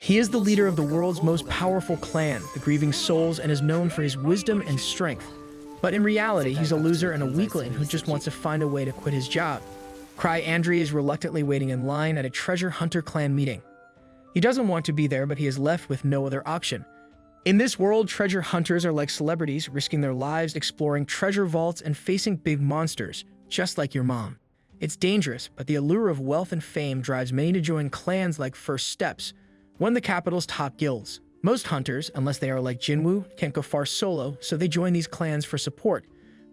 He is the leader of the world's most powerful clan, the Grieving Souls, and is known for his wisdom and strength. But in reality, he's a loser and a weakling who just wants to find a way to quit his job. Cry Andri is reluctantly waiting in line at a treasure hunter clan meeting. He doesn't want to be there, but he is left with no other option. In this world, treasure hunters are like celebrities, risking their lives exploring treasure vaults and facing big monsters, just like your mom. It's dangerous, but the allure of wealth and fame drives many to join clans like First Steps, one of the capital's top guilds. Most hunters, unless they are like Jinwoo, can't go far solo, so they join these clans for support.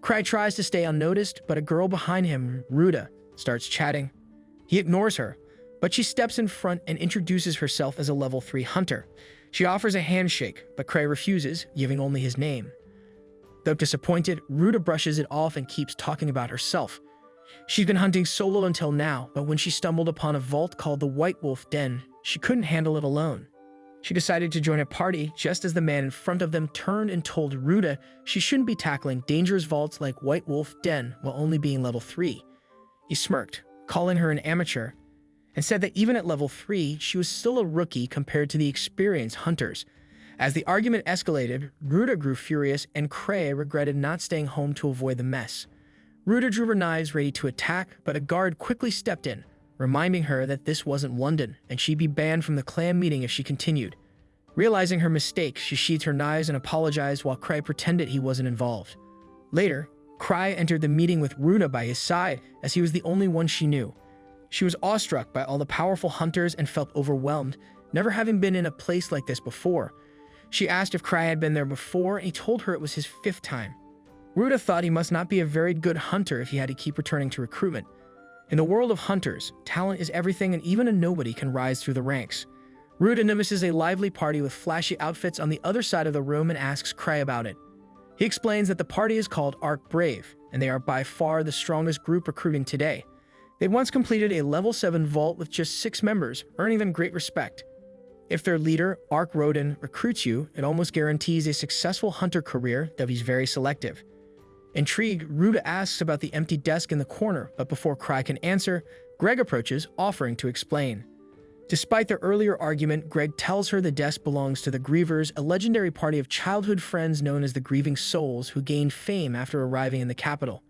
Cry tries to stay unnoticed, but a girl behind him, Ruta, starts chatting. He ignores her, but she steps in front and introduces herself as a level 3 hunter. She offers a handshake, but Cray refuses, giving only his name. Though disappointed, Ruta brushes it off and keeps talking about herself. She's been hunting solo until now, but when she stumbled upon a vault called the White Wolf Den, she couldn't handle it alone. She decided to join a party just as the man in front of them turned and told Ruta she shouldn't be tackling dangerous vaults like White Wolf Den while only being level 3. He smirked, calling her an amateur, and said that even at level 3, she was still a rookie compared to the experienced hunters. As the argument escalated, Ruta grew furious and Cray regretted not staying home to avoid the mess. Ruta drew her knives ready to attack, but a guard quickly stepped in, reminding her that this wasn't London and she'd be banned from the clan meeting if she continued. Realizing her mistake, she sheathed her knives and apologized while Cray pretended he wasn't involved. Later, Cray entered the meeting with Ruta by his side as he was the only one she knew. She was awestruck by all the powerful hunters and felt overwhelmed, never having been in a place like this before. She asked if Cray had been there before, and he told her it was his 5th time. Ruta thought he must not be a very good hunter if he had to keep returning to recruitment. In the world of hunters, talent is everything and even a nobody can rise through the ranks. Ruta notices a lively party with flashy outfits on the other side of the room and asks Cray about it. He explains that the party is called Arc Brave, and they are by far the strongest group recruiting today. They once completed a level 7 vault with just 6 members, earning them great respect. If their leader, Arc Rodin, recruits you, it almost guarantees a successful hunter career, though he's very selective. Intrigued, Ruta asks about the empty desk in the corner, but before Cray can answer, Greg approaches, offering to explain. Despite their earlier argument, Greg tells her the desk belongs to the Grievers, a legendary party of childhood friends known as the Grieving Souls who gained fame after arriving in the capital.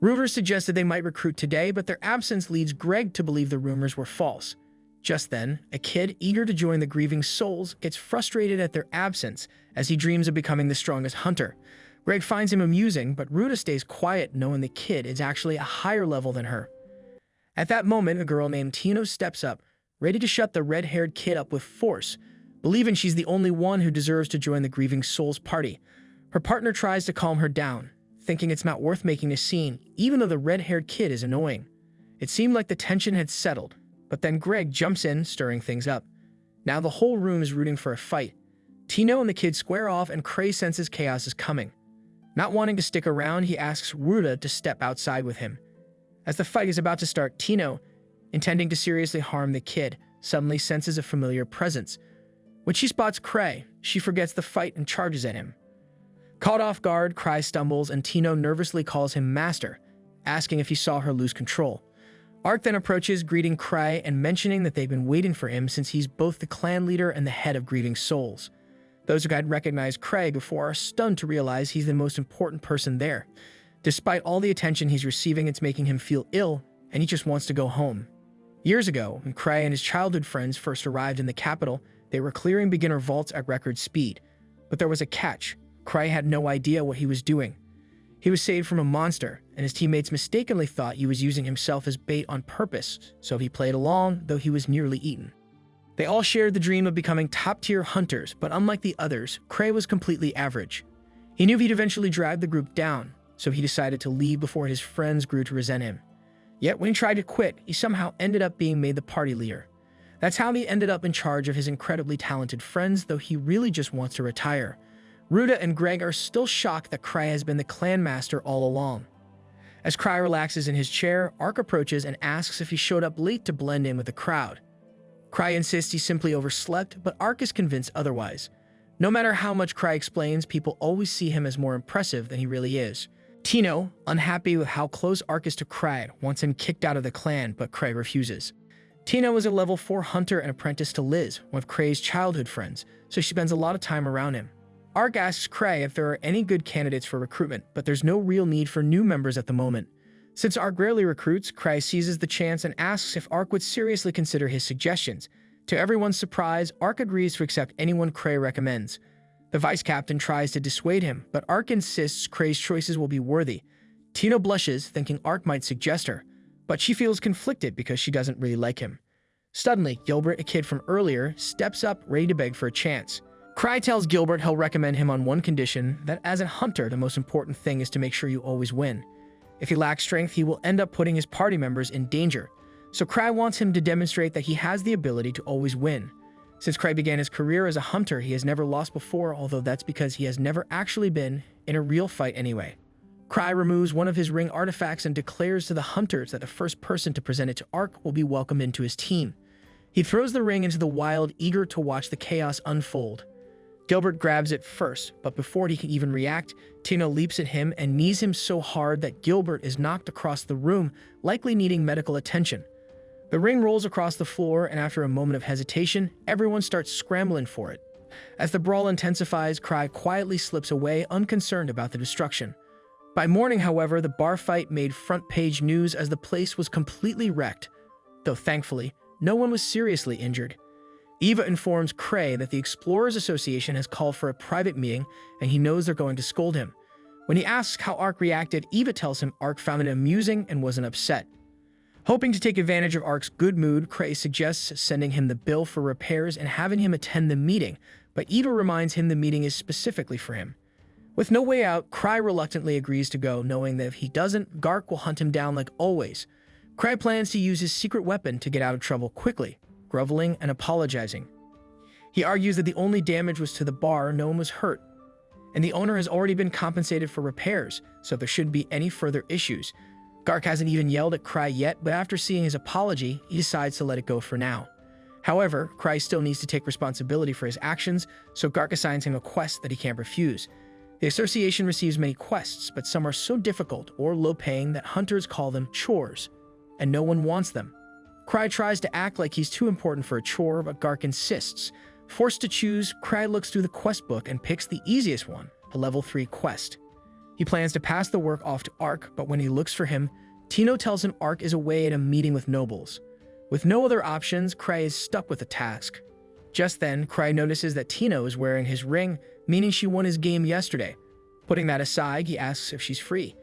Rumors suggested they might recruit today, but their absence leads Greg to believe the rumors were false. Just then, a kid eager to join the Grieving Souls gets frustrated at their absence as he dreams of becoming the strongest hunter. Greg finds him amusing, but Ruta stays quiet knowing the kid is actually a higher level than her. At that moment, a girl named Tino steps up, ready to shut the red-haired kid up with force, believing she's the only one who deserves to join the Grieving Souls party. Her partner tries to calm her down, thinking it's not worth making a scene, even though the red-haired kid is annoying. It seemed like the tension had settled, but then Greg jumps in, stirring things up. Now the whole room is rooting for a fight. Tino and the kid square off and Cray senses chaos is coming. Not wanting to stick around, he asks Ruta to step outside with him. As the fight is about to start, Tino, intending to seriously harm the kid, suddenly senses a familiar presence. When she spots Cray, she forgets the fight and charges at him. Caught off guard, Cray stumbles and Tino nervously calls him Master, asking if he saw her lose control. Arc then approaches, greeting Cray and mentioning that they've been waiting for him since he's both the clan leader and the head of Grieving Souls. Those who had recognized Cray before are stunned to realize he's the most important person there. Despite all the attention he's receiving, it's making him feel ill, and he just wants to go home. Years ago, when Cray and his childhood friends first arrived in the capital, they were clearing beginner vaults at record speed. But there was a catch. Cray had no idea what he was doing. He was saved from a monster, and his teammates mistakenly thought he was using himself as bait on purpose, so he played along, though he was nearly eaten. They all shared the dream of becoming top-tier hunters, but unlike the others, Cray was completely average. He knew he'd eventually drag the group down, so he decided to leave before his friends grew to resent him. Yet when he tried to quit, he somehow ended up being made the party leader. That's how he ended up in charge of his incredibly talented friends, though he really just wants to retire. Ruta and Greg are still shocked that Cray has been the clan master all along. As Cray relaxes in his chair, Arc approaches and asks if he showed up late to blend in with the crowd. Cray insists he simply overslept, but Arc is convinced otherwise. No matter how much Cray explains, people always see him as more impressive than he really is. Tino, unhappy with how close Arc is to Cray, wants him kicked out of the clan, but Cray refuses. Tina was a level 4 hunter and apprentice to Liz, one of Crei's childhood friends, so she spends a lot of time around him. Ark asks Crei if there are any good candidates for recruitment, but there's no real need for new members at the moment. Since Ark rarely recruits, Crei seizes the chance and asks if Ark would seriously consider his suggestions. To everyone's surprise, Ark agrees to accept anyone Crei recommends. The vice captain tries to dissuade him, but Ark insists Crei's choices will be worthy. Tina blushes, thinking Ark might suggest her, but she feels conflicted because she doesn't really like him. Suddenly, Gilbert, a kid from earlier, steps up, ready to beg for a chance. Crei tells Gilbert he'll recommend him on one condition, that as a hunter, the most important thing is to make sure you always win. If he lacks strength, he will end up putting his party members in danger. So Crei wants him to demonstrate that he has the ability to always win. Since Crei began his career as a hunter, he has never lost before, although that's because he has never actually been in a real fight anyway. Crei removes one of his ring artifacts and declares to the hunters that the first person to present it to Ark will be welcomed into his team. He throws the ring into the wild, eager to watch the chaos unfold. Gilbert grabs it first, but before he can even react, Tina leaps at him and knees him so hard that Gilbert is knocked across the room, likely needing medical attention. The ring rolls across the floor, and after a moment of hesitation, everyone starts scrambling for it. As the brawl intensifies, Crei quietly slips away, unconcerned about the destruction. By morning, however, the bar fight made front-page news as the place was completely wrecked, though thankfully, no one was seriously injured. Eva informs Crei that the Explorers Association has called for a private meeting, and he knows they're going to scold him. When he asks how Ark reacted, Eva tells him Ark found it amusing and wasn't upset. Hoping to take advantage of Ark's good mood, Crei suggests sending him the bill for repairs and having him attend the meeting, but Eva reminds him the meeting is specifically for him. With no way out, Crei reluctantly agrees to go, knowing that if he doesn't, Gark will hunt him down like always. Crei plans to use his secret weapon to get out of trouble quickly, groveling and apologizing. He argues that the only damage was to the bar, no one was hurt, and the owner has already been compensated for repairs, so there shouldn't be any further issues. Gark hasn't even yelled at Crei yet, but after seeing his apology, he decides to let it go for now. However, Crei still needs to take responsibility for his actions, so Gark assigns him a quest that he can't refuse. The association receives many quests, but some are so difficult or low-paying that hunters call them chores, and no one wants them. Crei tries to act like he's too important for a chore, but Gark insists. Forced to choose, Crei looks through the quest book and picks the easiest one, a level 3 quest. He plans to pass the work off to Ark, but when he looks for him, Tino tells him Ark is away at a meeting with nobles. With no other options, Crei is stuck with the task. Just then, Crei notices that Tino is wearing his ring, meaning she won his game yesterday. Putting that aside, he asks if she's free.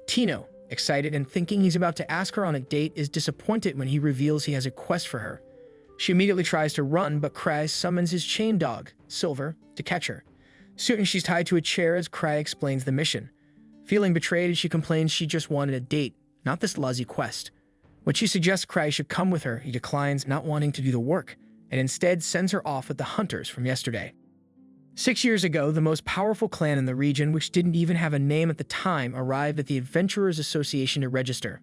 Tino, excited and thinking he's about to ask her on a date, is disappointed when he reveals he has a quest for her. She immediately tries to run, but Crei summons his chain dog, Silver, to catch her. Soon she's tied to a chair as Crei explains the mission. Feeling betrayed, she complains she just wanted a date, not this lousy quest. When she suggests Crei should come with her, he declines, not wanting to do the work, and instead sends her off with the hunters from yesterday. 6 years ago, the most powerful clan in the region, which didn't even have a name at the time, arrived at the Adventurers Association to register.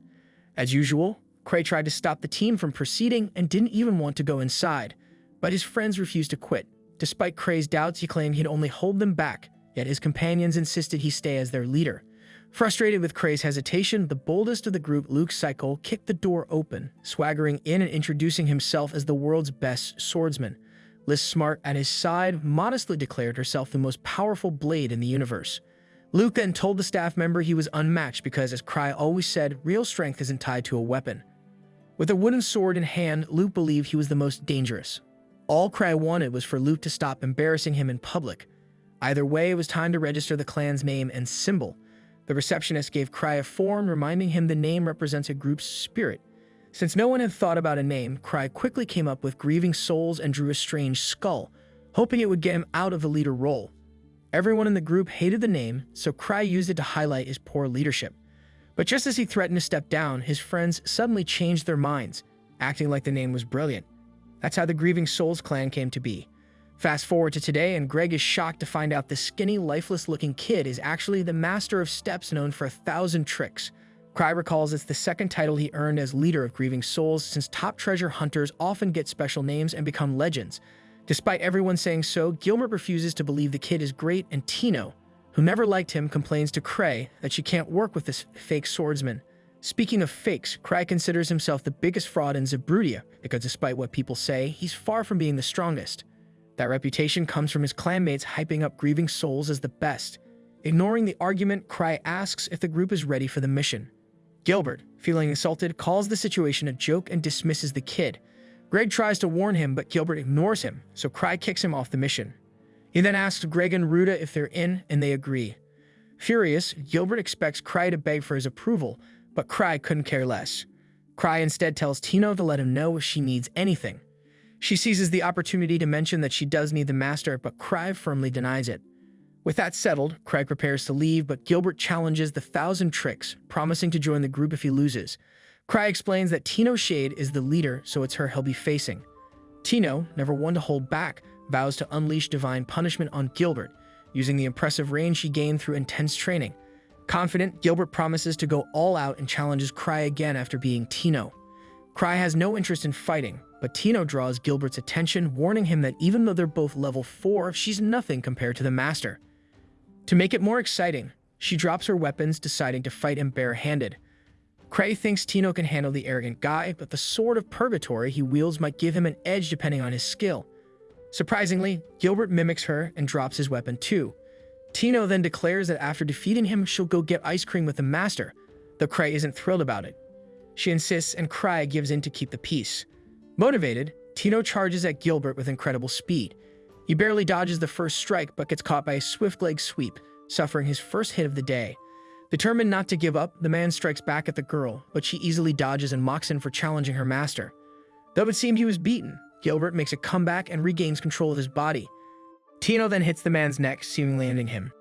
As usual, Crei tried to stop the team from proceeding and didn't even want to go inside, but his friends refused to quit. Despite Crei's doubts, he claimed he'd only hold them back, yet his companions insisted he stay as their leader. Frustrated with Crei's hesitation, the boldest of the group, Luke Cycle, kicked the door open, swaggering in and introducing himself as the world's best swordsman. Liz Smart, at his side, modestly declared herself the most powerful blade in the universe. Luke then told the staff member he was unmatched because, as Crei always said, real strength isn't tied to a weapon. With a wooden sword in hand, Luke believed he was the most dangerous. All Crei wanted was for Luke to stop embarrassing him in public. Either way, it was time to register the clan's name and symbol. The receptionist gave Crei a form, reminding him the name represents a group's spirit. Since no one had thought about a name, Crei quickly came up with Grieving Souls and drew a strange skull, hoping it would get him out of the leader role. Everyone in the group hated the name, so Crei used it to highlight his poor leadership. But just as he threatened to step down, his friends suddenly changed their minds, acting like the name was brilliant. That's how the Grieving Souls clan came to be. Fast forward to today, and Greg is shocked to find out the skinny, lifeless-looking kid is actually the master of steps known for 1,000 tricks. Crei recalls it's the second title he earned as leader of Grieving Souls, since top treasure hunters often get special names and become legends. Despite everyone saying so, Gilbert refuses to believe the kid is great, and Tino, who never liked him, complains to Crei that she can't work with this fake swordsman. Speaking of fakes, Cry considers himself the biggest fraud in Zabrudia because despite what people say, he's far from being the strongest. That reputation comes from his clanmates hyping up grieving souls as the best. Ignoring the argument, Cry asks if the group is ready for the mission. Gilbert, feeling insulted, calls the situation a joke and dismisses the kid. Greg tries to warn him, but Gilbert ignores him, so Cry kicks him off the mission. He then asks Greg and Ruta if they're in, and they agree. Furious, Gilbert expects Cry to beg for his approval, but Cry couldn't care less. Cry instead tells Tino to let him know if she needs anything. She seizes the opportunity to mention that she does need the master, but Cry firmly denies it. With that settled, Craig prepares to leave, but Gilbert challenges the 1,000 tricks, promising to join the group if he loses. Cry explains that Tino Shade is the leader, so it's her he'll be facing. Tino, never one to hold back, vows to unleash divine punishment on Gilbert, using the impressive range she gained through intense training. Confident, Gilbert promises to go all out and challenges Cry again after being Tino. Cry has no interest in fighting, but Tino draws Gilbert's attention, warning him that even though they're both level 4, she's nothing compared to the master. To make it more exciting, she drops her weapons, deciding to fight him bare-handed. Cray thinks Tino can handle the arrogant guy, but the sword of purgatory he wields might give him an edge depending on his skill. Surprisingly, Gilbert mimics her and drops his weapon too. Tino then declares that after defeating him, she'll go get ice cream with the master, though Cray isn't thrilled about it. She insists and Cray gives in to keep the peace. Motivated, Tino charges at Gilbert with incredible speed. He barely dodges the first strike but gets caught by a swift leg sweep, suffering his first hit of the day. Determined not to give up, the man strikes back at the girl, but she easily dodges and mocks him for challenging her master. Though it seemed he was beaten, Gilbert makes a comeback and regains control of his body. Tino then hits the man's neck, seemingly ending him.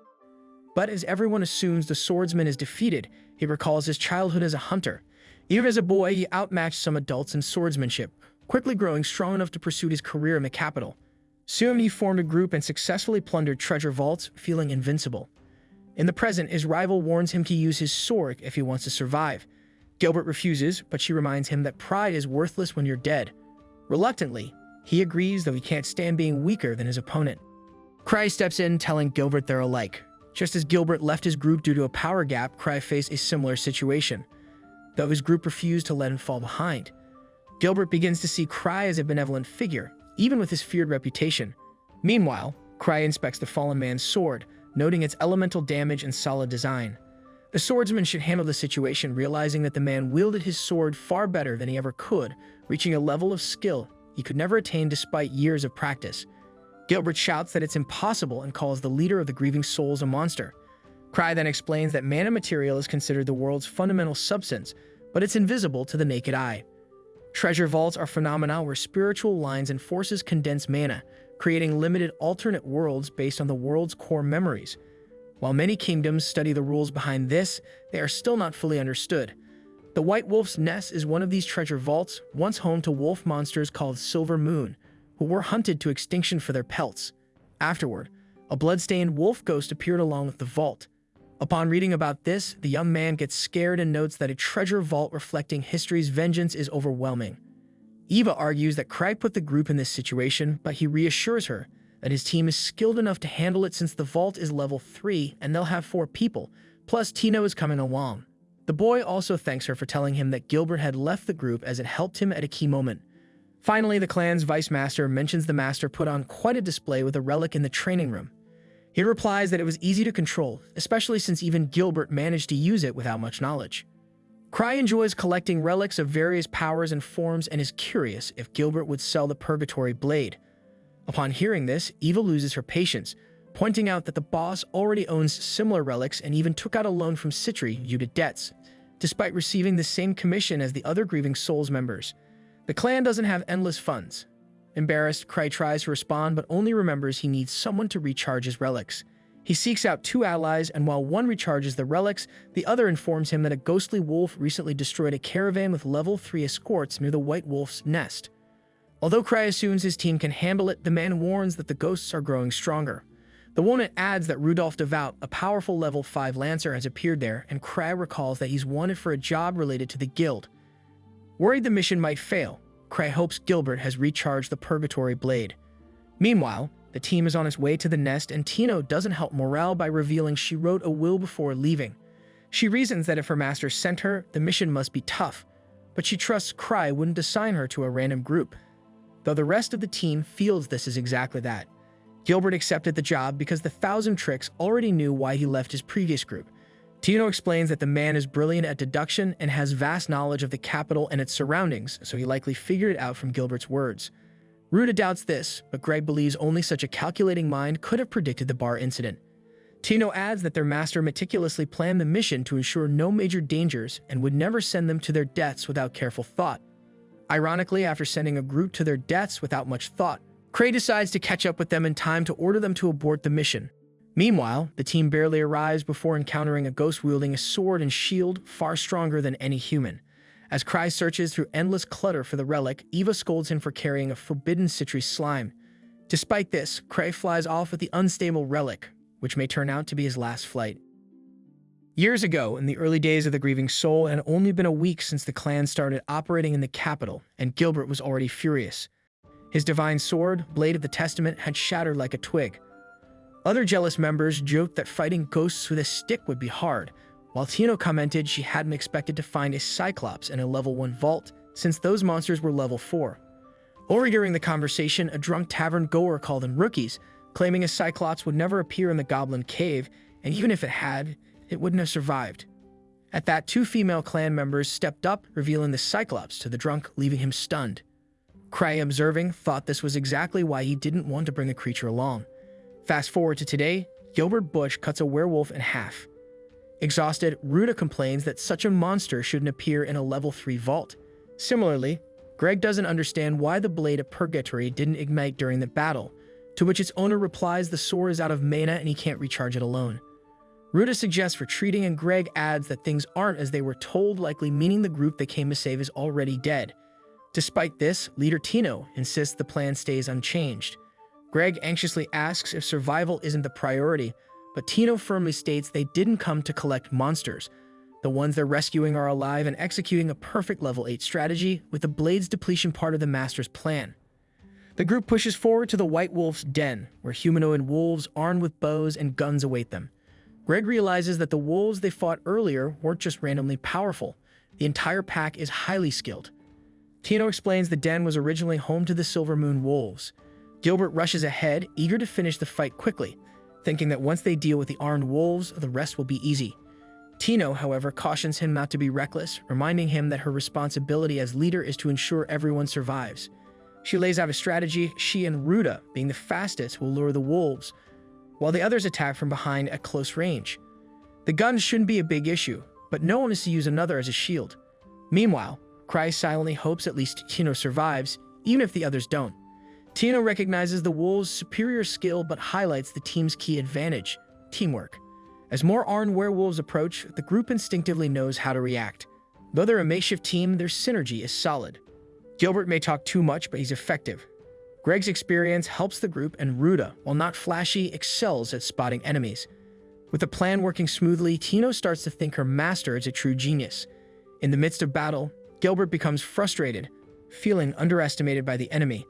But as everyone assumes the swordsman is defeated, he recalls his childhood as a hunter. Even as a boy, he outmatched some adults in swordsmanship, quickly growing strong enough to pursue his career in the capital. Soon he formed a group and successfully plundered treasure vaults, feeling invincible. In the present, his rival warns him to use his sword if he wants to survive. Gilbert refuses, but she reminds him that pride is worthless when you're dead. Reluctantly, he agrees, though he can't stand being weaker than his opponent. Cry steps in, telling Gilbert they're alike. Just as Gilbert left his group due to a power gap, Cry faced a similar situation, though his group refused to let him fall behind. Gilbert begins to see Cry as a benevolent figure, even with his feared reputation. Meanwhile, Cry inspects the fallen man's sword, noting its elemental damage and solid design. The swordsman should handle the situation, realizing that the man wielded his sword far better than he ever could, reaching a level of skill he could never attain despite years of practice. Gilbert shouts that it's impossible and calls the leader of the grieving souls a monster. Cry then explains that mana material is considered the world's fundamental substance, but it's invisible to the naked eye. Treasure vaults are phenomena where spiritual lines and forces condense mana, creating limited alternate worlds based on the world's core memories. While many kingdoms study the rules behind this, they are still not fully understood. The White Wolf's Nest is one of these treasure vaults, once home to wolf monsters called Silver Moon, who were hunted to extinction for their pelts. Afterward, a blood-stained wolf ghost appeared along with the vault. Upon reading about this, the young man gets scared and notes that a treasure vault reflecting history's vengeance is overwhelming. Eva argues that Craig put the group in this situation, but he reassures her that his team is skilled enough to handle it since the vault is level 3 and they'll have 4 people, plus Tino is coming along. The boy also thanks her for telling him that Gilbert had left the group as it helped him at a key moment. Finally, the clan's vice master mentions the master put on quite a display with a relic in the training room. He replies that it was easy to control, especially since even Gilbert managed to use it without much knowledge. Cry enjoys collecting relics of various powers and forms and is curious if Gilbert would sell the Purgatory Blade. Upon hearing this, Eva loses her patience, pointing out that the boss already owns similar relics and even took out a loan from Citri due to debts, despite receiving the same commission as the other Grieving Souls members. The clan doesn't have endless funds. Embarrassed, Cry tries to respond but only remembers he needs someone to recharge his relics. He seeks out 2 allies, and while one recharges the relics, the other informs him that a ghostly wolf recently destroyed a caravan with level 3 escorts near the White Wolf's Nest. Although Cry assumes his team can handle it, the man warns that the ghosts are growing stronger. The woman adds that Rudolph Devout, a powerful level 5 lancer, has appeared there, and Cry recalls that he's wanted for a job related to the guild. Worried the mission might fail, Cry hopes Gilbert has recharged the Purgatory Blade. Meanwhile, the team is on its way to the nest, and Tino doesn't help morale by revealing she wrote a will before leaving. She reasons that if her master sent her, the mission must be tough, but she trusts Cry wouldn't assign her to a random group, though the rest of the team feels this is exactly that. Gilbert accepted the job because the Thousand Tricks already knew why he left his previous group. Tino explains that the man is brilliant at deduction and has vast knowledge of the capital and its surroundings, so he likely figured it out from Gilbert's words. Ruta doubts this, but Greg believes only such a calculating mind could have predicted the bar incident. Tino adds that their master meticulously planned the mission to ensure no major dangers and would never send them to their deaths without careful thought. Ironically, after sending a group to their deaths without much thought, Cray decides to catch up with them in time to order them to abort the mission. Meanwhile, the team barely arrives before encountering a ghost wielding a sword and shield far stronger than any human. As Cry searches through endless clutter for the relic, Eva scolds him for carrying a forbidden citrus slime. Despite this, Cray flies off with the unstable relic, which may turn out to be his last flight. Years ago, in the early days of the Grieving Soul, it had only been a week since the clan started operating in the capital, and Gilbert was already furious. His divine sword, Blade of the Testament, had shattered like a twig. Other jealous members joked that fighting ghosts with a stick would be hard, while Tino commented she hadn't expected to find a Cyclops in a level 1 vault, since those monsters were level 4. Overhearing the conversation, a drunk tavern goer called them rookies, claiming a Cyclops would never appear in the Goblin Cave, and even if it had, it wouldn't have survived. At that, 2 female clan members stepped up, revealing the Cyclops to the drunk, leaving him stunned. Cry, observing, thought this was exactly why he didn't want to bring the creature along. Fast forward to today, Gilbert Bush cuts a werewolf in half. Exhausted, Ruta complains that such a monster shouldn't appear in a level 3 vault. Similarly, Greg doesn't understand why the Blade of Purgatory didn't ignite during the battle, to which its owner replies the sword is out of mana and he can't recharge it alone. Ruta suggests retreating, and Greg adds that things aren't as they were told, likely meaning the group they came to save is already dead. Despite this, leader Tino insists the plan stays unchanged. Greg anxiously asks if survival isn't the priority, but Tino firmly states they didn't come to collect monsters. The ones they're rescuing are alive and executing a perfect level 8 strategy, with the Blade's depletion part of the Master's plan. The group pushes forward to the White Wolf's den, where humanoid wolves armed with bows and guns await them. Greg realizes that the wolves they fought earlier weren't just randomly powerful. The entire pack is highly skilled. Tino explains the den was originally home to the Silver Moon wolves. Gilbert rushes ahead, eager to finish the fight quickly, thinking that once they deal with the armed wolves, the rest will be easy. Tino, however, cautions him not to be reckless, reminding him that her responsibility as leader is to ensure everyone survives. She lays out a strategy. She and Ruta, being the fastest, will lure the wolves, while the others attack from behind at close range. The guns shouldn't be a big issue, but no one is to use another as a shield. Meanwhile, Cry silently hopes at least Tino survives, even if the others don't. Tino recognizes the wolves' superior skill but highlights the team's key advantage: teamwork. As more armed werewolves approach, the group instinctively knows how to react. Though they're a makeshift team, their synergy is solid. Gilbert may talk too much, but he's effective. Greg's experience helps the group, and Ruta, while not flashy, excels at spotting enemies. With the plan working smoothly, Tino starts to think her master is a true genius. In the midst of battle, Gilbert becomes frustrated, feeling underestimated by the enemy.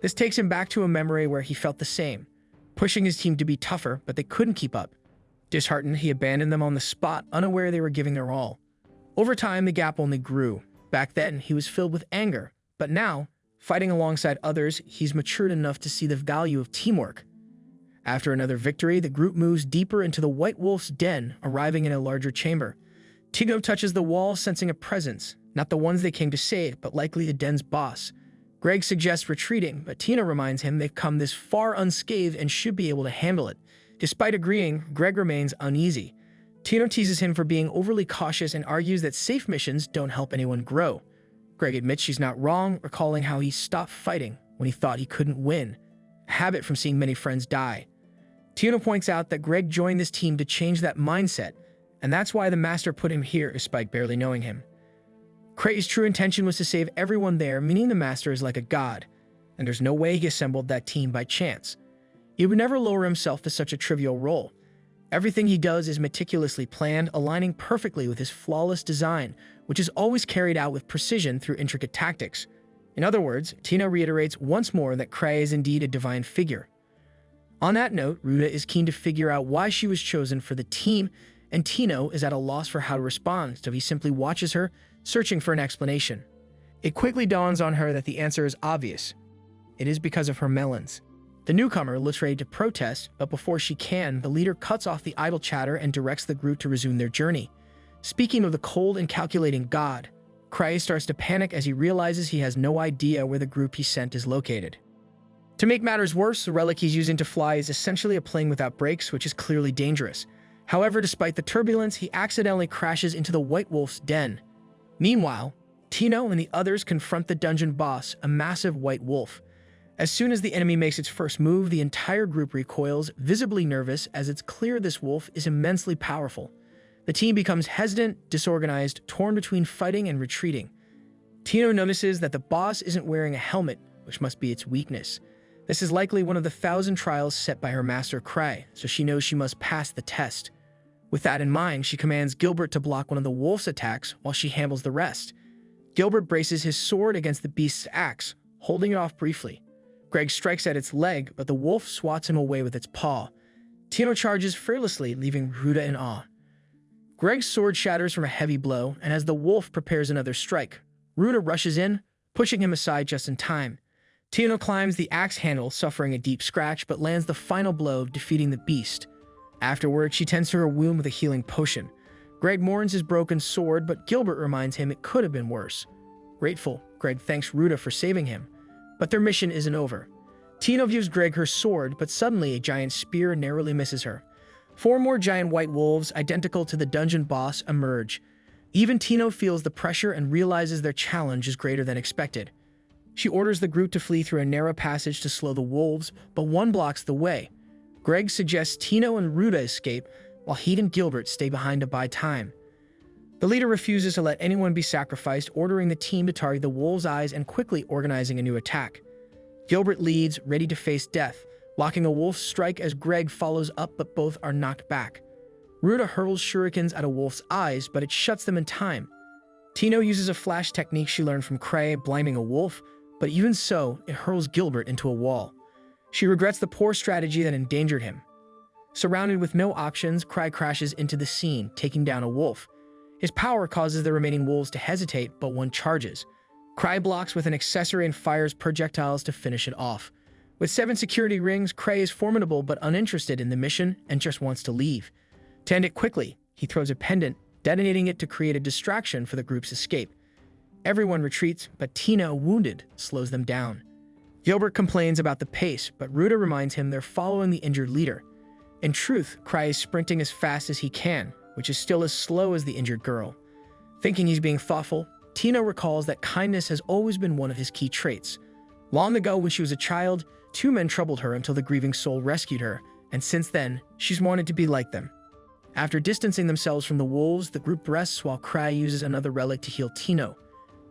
This takes him back to a memory where he felt the same, pushing his team to be tougher, but they couldn't keep up. Disheartened, he abandoned them on the spot, unaware they were giving their all. Over time, the gap only grew. Back then, he was filled with anger, but now, fighting alongside others, he's matured enough to see the value of teamwork. After another victory, the group moves deeper into the White Wolf's den, arriving in a larger chamber. Tino touches the wall, sensing a presence, not the ones they came to save, but likely the den's boss. Greg suggests retreating, but Tino reminds him they've come this far unscathed and should be able to handle it. Despite agreeing, Greg remains uneasy. Tino teases him for being overly cautious and argues that safe missions don't help anyone grow. Greg admits she's not wrong, recalling how he stopped fighting when he thought he couldn't win, a habit from seeing many friends die. Tino points out that Greg joined this team to change that mindset, and that's why the Master put him here despite barely knowing him. Cray's true intention was to save everyone there, meaning the Master is like a god, and there's no way he assembled that team by chance. He would never lower himself to such a trivial role. Everything he does is meticulously planned, aligning perfectly with his flawless design, which is always carried out with precision through intricate tactics. In other words, Tino reiterates once more that Cray is indeed a divine figure. On that note, Ruta is keen to figure out why she was chosen for the team, and Tino is at a loss for how to respond, so he simply watches her, searching for an explanation. It quickly dawns on her that the answer is obvious. It is because of her melons. The newcomer looks ready to protest, but before she can, the leader cuts off the idle chatter and directs the group to resume their journey. Speaking of the cold and calculating god, Cray starts to panic as he realizes he has no idea where the group he sent is located. To make matters worse, the relic he's using to fly is essentially a plane without brakes, which is clearly dangerous. However, despite the turbulence, he accidentally crashes into the White Wolf's den. Meanwhile, Tino and the others confront the dungeon boss, a massive white wolf. As soon as the enemy makes its first move, the entire group recoils, visibly nervous, as it's clear this wolf is immensely powerful. The team becomes hesitant, disorganized, torn between fighting and retreating. Tino notices that the boss isn't wearing a helmet, which must be its weakness. This is likely one of the 1,000 trials set by her master Cray, so she knows she must pass the test. With that in mind, she commands Gilbert to block one of the wolf's attacks while she handles the rest. Gilbert braces his sword against the beast's axe, holding it off briefly. Greg strikes at its leg, but the wolf swats him away with its paw. Tino charges fearlessly, leaving Ruta in awe. Greg's sword shatters from a heavy blow, and as the wolf prepares another strike, Ruta rushes in, pushing him aside just in time. Tino climbs the axe handle, suffering a deep scratch, but lands the final blow, defeating the beast. Afterward, she tends to her wound with a healing potion. Greg mourns his broken sword, but Gilbert reminds him it could have been worse. Grateful, Greg thanks Ruta for saving him, but their mission isn't over. Tino gives Greg her sword, but suddenly a giant spear narrowly misses her. 4 more giant white wolves, identical to the dungeon boss, emerge. Even Tino feels the pressure and realizes their challenge is greater than expected. She orders the group to flee through a narrow passage to slow the wolves, but one blocks the way. Greg suggests Tino and Ruta escape, while he and Gilbert stay behind to buy time. The leader refuses to let anyone be sacrificed, ordering the team to target the wolves' eyes and quickly organizing a new attack. Gilbert leads, ready to face death, blocking a wolf's strike as Greg follows up, but both are knocked back. Ruta hurls shurikens at a wolf's eyes, but it shuts them in time. Tino uses a flash technique she learned from Cray, blinding a wolf, but even so, it hurls Gilbert into a wall. She regrets the poor strategy that endangered him. Surrounded with no options, Cray crashes into the scene, taking down a wolf. His power causes the remaining wolves to hesitate, but one charges. Cray blocks with an accessory and fires projectiles to finish it off. With 7 security rings, Cray is formidable but uninterested in the mission and just wants to leave. To end it quickly, he throws a pendant, detonating it to create a distraction for the group's escape. Everyone retreats, but Tino, wounded, slows them down. Gilbert complains about the pace, but Ruta reminds him they're following the injured leader. In truth, Cray is sprinting as fast as he can, which is still as slow as the injured girl. Thinking he's being thoughtful, Tino recalls that kindness has always been one of his key traits. Long ago, when she was a child, 2 men troubled her until the grieving soul rescued her, and since then, she's wanted to be like them. After distancing themselves from the wolves, the group rests while Cray uses another relic to heal Tino.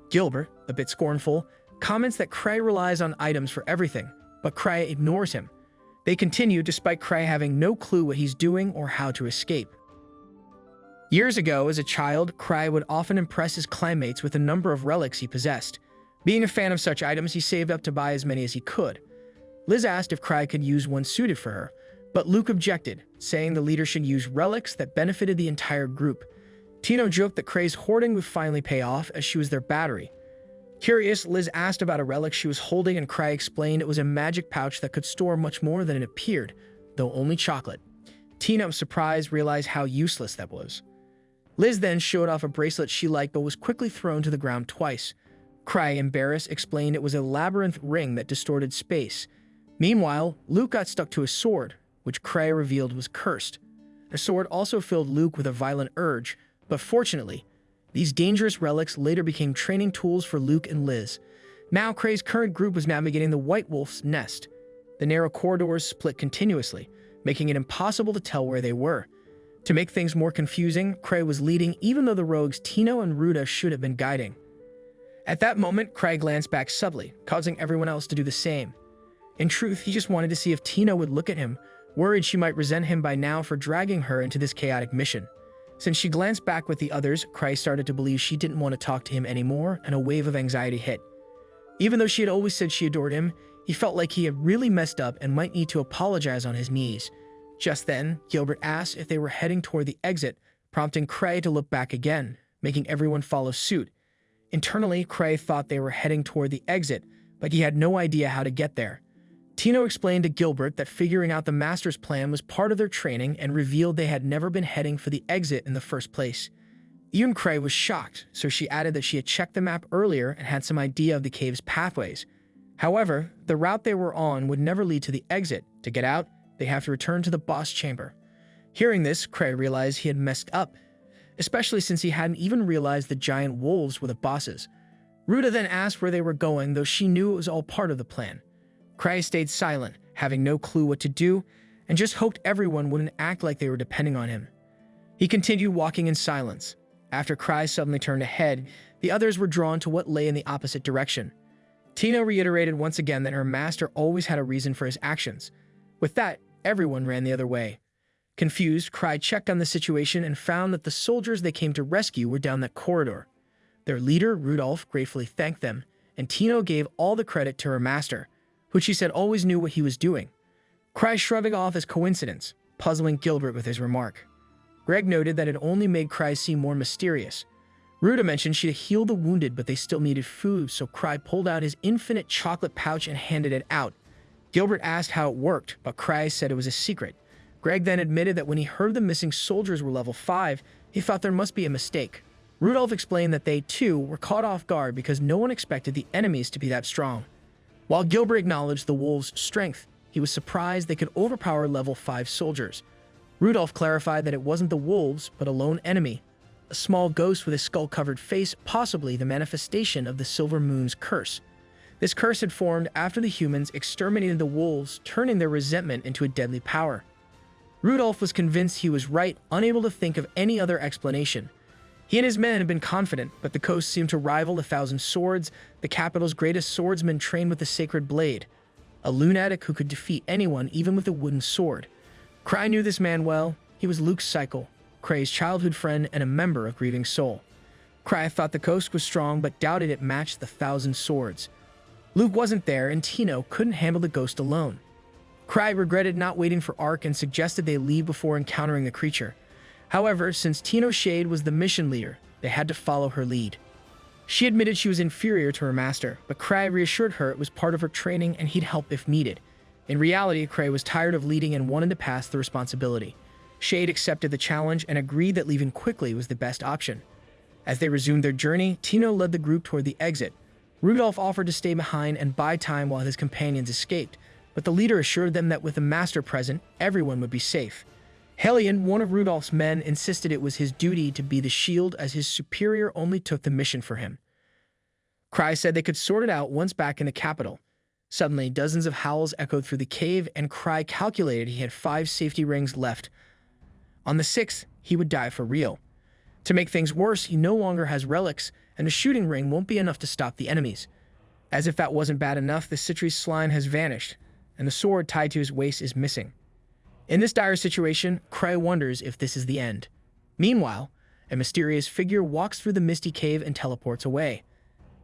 Gilbert, a bit scornful, comments that Cray relies on items for everything, but Cray ignores him. They continue despite Cray having no clue what he's doing or how to escape. Years ago, as a child, Cray would often impress his clanmates with a number of relics he possessed. Being a fan of such items, he saved up to buy as many as he could. Liz asked if Cray could use one suited for her, but Luke objected, saying the leader should use relics that benefited the entire group. Tino joked that Cray's hoarding would finally pay off, as she was their battery. Curious, Liz asked about a relic she was holding, and Cray explained it was a magic pouch that could store much more than it appeared, though only chocolate. Tino, surprised, realized how useless that was. Liz then showed off a bracelet she liked but was quickly thrown to the ground twice. Cray, embarrassed, explained it was a labyrinth ring that distorted space. Meanwhile, Luke got stuck to a sword, which Cray revealed was cursed. The sword also filled Luke with a violent urge, but fortunately, these dangerous relics later became training tools for Luke and Liz. Now Cray's current group was navigating the White Wolf's nest. The narrow corridors split continuously, making it impossible to tell where they were. To make things more confusing, Cray was leading even though the rogues Tino and Ruta should have been guiding. At that moment, Cray glanced back subtly, causing everyone else to do the same. In truth, he just wanted to see if Tino would look at him, worried she might resent him by now for dragging her into this chaotic mission. Since she glanced back with the others, Cray started to believe she didn't want to talk to him anymore, and a wave of anxiety hit. Even though she had always said she adored him, he felt like he had really messed up and might need to apologize on his knees. Just then, Gilbert asked if they were heading toward the exit, prompting Cray to look back again, making everyone follow suit. Internally, Cray thought they were heading toward the exit, but he had no idea how to get there. Tino explained to Gilbert that figuring out the Master's plan was part of their training and revealed they had never been heading for the exit in the first place. Even Cray was shocked, so she added that she had checked the map earlier and had some idea of the cave's pathways. However, the route they were on would never lead to the exit. To get out, they have to return to the boss chamber. Hearing this, Cray realized he had messed up, especially since he hadn't even realized the giant wolves were the bosses. Ruta then asked where they were going, though she knew it was all part of the plan. Cray stayed silent, having no clue what to do, and just hoped everyone wouldn't act like they were depending on him. He continued walking in silence. After Cray suddenly turned ahead, the others were drawn to what lay in the opposite direction. Tino reiterated once again that her master always had a reason for his actions. With that, everyone ran the other way. Confused, Cray checked on the situation and found that the soldiers they came to rescue were down that corridor. Their leader, Rudolph, gratefully thanked them, and Tino gave all the credit to her master, who she said always knew what he was doing. Cray shrugged it off as coincidence, puzzling Gilbert with his remark. Greg noted that it only made Cray seem more mysterious. Ruta mentioned she'd healed the wounded, but they still needed food, so Cray pulled out his infinite chocolate pouch and handed it out. Gilbert asked how it worked, but Cray said it was a secret. Greg then admitted that when he heard the missing soldiers were level 5, he thought there must be a mistake. Rudolph explained that they, too, were caught off guard because no one expected the enemies to be that strong. While Gilbert acknowledged the wolves' strength, he was surprised they could overpower level 5 soldiers. Rudolph clarified that it wasn't the wolves, but a lone enemy, a small ghost with a skull-covered face, possibly the manifestation of the Silver Moon's curse. This curse had formed after the humans exterminated the wolves, turning their resentment into a deadly power. Rudolph was convinced he was right, unable to think of any other explanation. He and his men had been confident, but the coast seemed to rival 1,000 swords, the capital's greatest swordsman trained with the sacred blade, a lunatic who could defeat anyone even with a wooden sword. Cray knew this man well. He was Luke's cycle, Cray's childhood friend and a member of Grieving Soul. Cray thought the coast was strong, but doubted it matched the 1,000 swords. Luke wasn't there, and Tino couldn't handle the ghost alone. Cray regretted not waiting for Ark and suggested they leave before encountering the creature. However, since Tino Shade was the mission leader, they had to follow her lead. She admitted she was inferior to her master, but Cray reassured her it was part of her training and he'd help if needed. In reality, Cray was tired of leading and wanted to pass the responsibility. Shade accepted the challenge and agreed that leaving quickly was the best option. As they resumed their journey, Tino led the group toward the exit. Rudolph offered to stay behind and buy time while his companions escaped, but the leader assured them that with the master present, everyone would be safe. Hellion, one of Rudolph's men, insisted it was his duty to be the shield as his superior only took the mission for him. Cray said they could sort it out once back in the capital. Suddenly, dozens of howls echoed through the cave, and Cray calculated he had 5 safety rings left. On the 6th, he would die for real. To make things worse, he no longer has relics, and a shooting ring won't be enough to stop the enemies. As if that wasn't bad enough, the citrus slime has vanished, and the sword tied to his waist is missing. In this dire situation, Cray wonders if this is the end. Meanwhile, a mysterious figure walks through the misty cave and teleports away.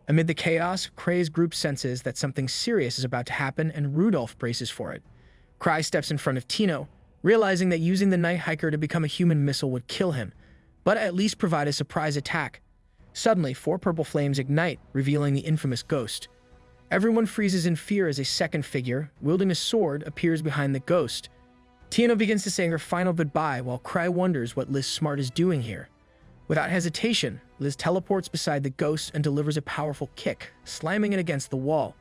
Amid the chaos, Cray's group senses that something serious is about to happen, and Rudolph braces for it. Cray steps in front of Tino, realizing that using the night hiker to become a human missile would kill him, but at least provide a surprise attack. Suddenly, 4 purple flames ignite, revealing the infamous ghost. Everyone freezes in fear as a second figure, wielding a sword, appears behind the ghost. Tino begins to say her final goodbye while Cray wonders what Liz Smart is doing here. Without hesitation, Liz teleports beside the ghost and delivers a powerful kick, slamming it against the wall.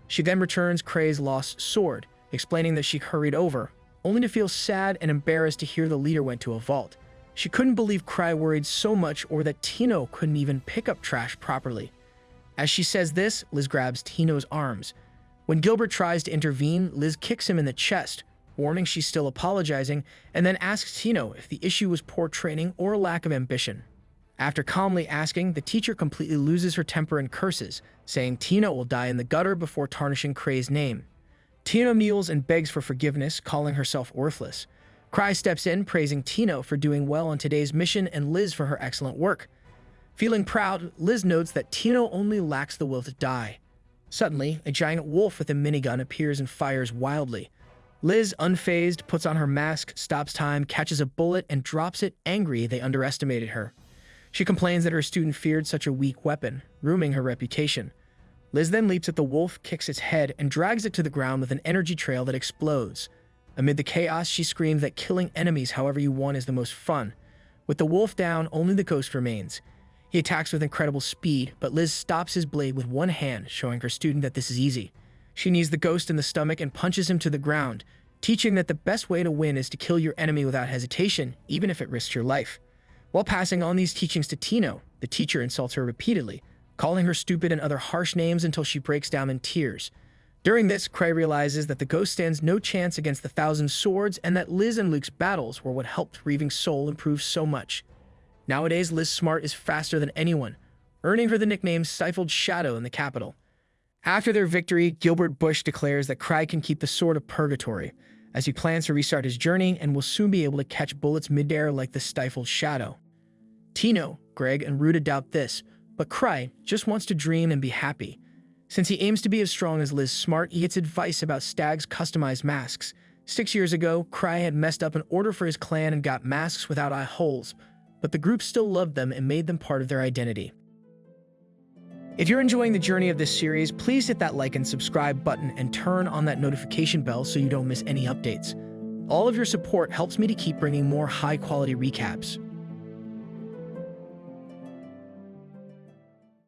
She then returns Cray's lost sword, explaining that she hurried over, only to feel sad and embarrassed to hear the leader went to a vault. She couldn't believe Cray worried so much or that Tino couldn't even pick up trash properly. As she says this, Liz grabs Tino's arms. When Gilbert tries to intervene, Liz kicks him in the chest, warning she's still apologizing, and then asks Tino if the issue was poor training or a lack of ambition. After calmly asking, the teacher completely loses her temper and curses, saying Tino will die in the gutter before tarnishing Cray's name. Tino kneels and begs for forgiveness, calling herself worthless. Cray steps in, praising Tino for doing well on today's mission and Liz for her excellent work. Feeling proud, Liz notes that Tino only lacks the will to die. Suddenly, a giant wolf with a minigun appears and fires wildly. Liz, unfazed, puts on her mask, stops time, catches a bullet, and drops it, angry they underestimated her. She complains that her student feared such a weak weapon, ruining her reputation. Liz then leaps at the wolf, kicks its head, and drags it to the ground with an energy trail that explodes. Amid the chaos, she screams that killing enemies however you want is the most fun. With the wolf down, only the ghost remains. He attacks with incredible speed, but Liz stops his blade with one hand, showing her student that this is easy. She knees the ghost in the stomach and punches him to the ground, teaching that the best way to win is to kill your enemy without hesitation, even if it risks your life. While passing on these teachings to Tino, the teacher insults her repeatedly, calling her stupid and other harsh names until she breaks down in tears. During this, Cray realizes that the ghost stands no chance against the Thousand Swords and that Liz and Luke's battles were what helped Grieving Soul improve so much. Nowadays, Liz Smart is faster than anyone, earning her the nickname Stifled Shadow in the capital. After their victory, Gilbert Bush declares that Cry can keep the Sword of Purgatory, as he plans to restart his journey and will soon be able to catch bullets midair like the Stifled Shadow. Tino, Greg, and Ruta doubt this, but Cry just wants to dream and be happy. Since he aims to be as strong as Liz Smart, he gets advice about Stag's customized masks. 6 years ago, Cry had messed up an order for his clan and got masks without eye holes, but the group still loved them and made them part of their identity. If you're enjoying the journey of this series, please hit that like and subscribe button and turn on that notification bell so you don't miss any updates. All of your support helps me to keep bringing more high-quality recaps.